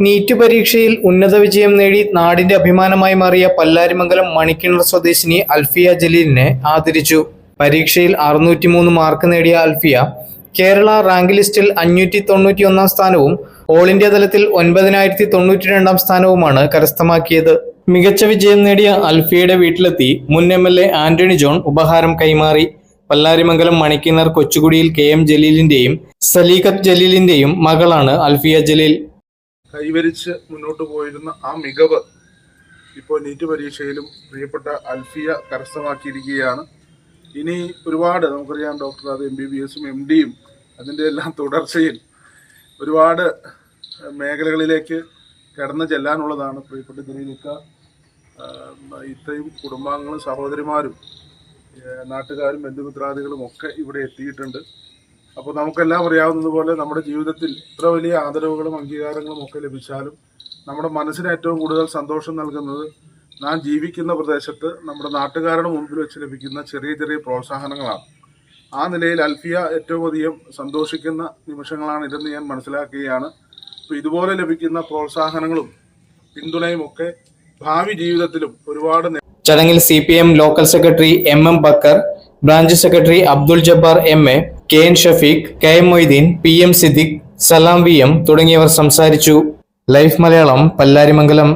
NEET പരീക്ഷയിൽ ഉന്നത വിജയം നേടി നാടിന്റെ അഭിമാനമായി മാറിയ പല്ലാരിമംഗലം മണിക്കിണർ സ്വദേശിനി അൽഫിയ ജലീലിനെ ആദരിച്ചു. പരീക്ഷയിൽ 603 മാർക്ക് നേടിയ അൽഫിയ കേരള റാങ്ക് ലിസ്റ്റിൽ 591 സ്ഥാനവും ഓൾ ഇന്ത്യ തലത്തിൽ 9092 സ്ഥാനവുമാണ് കരസ്ഥമാക്കിയത്. മികച്ച വിജയം നേടിയ അൽഫിയയുടെ വീട്ടിലെത്തി മുൻ MLA ആന്റണി ജോൺ ഉപഹാരം കൈമാറി. പല്ലാരിമംഗലം മണിക്കിണർ കൊച്ചുകുടിയിൽ KM ജലീലിന്റെയും സലീഖത്ത് ജലീലിന്റെയും മകളാണ് അൽഫിയ ജലീൽ. കൈവരിച്ച് മുന്നോട്ട് പോയിരുന്ന ആ മികവ് ഇപ്പോൾ നീറ്റ് പരീക്ഷയിലും പ്രിയപ്പെട്ട അൽഫിയ കരസ്ഥമാക്കിയിരിക്കുകയാണ്. ഇനി ഒരുപാട് നമുക്കറിയാം, ഡോക്ടർ അത് MBBSും MDയും അതിൻ്റെ എല്ലാം തുടർച്ചയിൽ ഒരുപാട് മേഖലകളിലേക്ക് കടന്നു ചെല്ലാനുള്ളതാണ്. പ്രിയപ്പെട്ട ജലീലിക്ക ഇത്രയും കുടുംബാംഗങ്ങളും സഹോദരിമാരും നാട്ടുകാരും ബന്ധുമിത്രാദികളും ഒക്കെ ഇവിടെ എത്തിയിട്ടുണ്ട്. അപ്പോൾ നമുക്കെല്ലാം അറിയാവുന്നതുപോലെ നമ്മുടെ ജീവിതത്തിൽ ഇത്ര വലിയ ആദരവുകളും അംഗീകാരങ്ങളും ഒക്കെ ലഭിച്ചാലും നമ്മുടെ മനസ്സിന് ഏറ്റവും കൂടുതൽ സന്തോഷം നൽകുന്നത് നാം ജീവിക്കുന്ന പ്രദേശത്ത് നമ്മുടെ നാട്ടുകാരുടെ മുമ്പിൽ വെച്ച് ലഭിക്കുന്ന ചെറിയ ചെറിയ പ്രോത്സാഹനങ്ങളാണ്. ആ നിലയിൽ അൽഫിയ ഏറ്റവും അധികം സന്തോഷിക്കുന്ന നിമിഷങ്ങളാണ് ഇതെന്ന് ഞാൻ മനസ്സിലാക്കുകയാണ്. അപ്പോൾ ഇതുപോലെ ലഭിക്കുന്ന പ്രോത്സാഹനങ്ങളും പിന്തുണയും ഒക്കെ ഭാവി ജീവിതത്തിലും ഒരുപാട്. ചടങ്ങിൽ CPM local secretary MM Bakkar, branch secretary Abdul Jabbar MA, KN Shafeeq, KM Moideen, PM Siddique, Salam VM തുടങ്ങിയവർ സംസാരിച്ചു. ലൈഫ് മലയാളം, പല്ലാരിമംഗലം.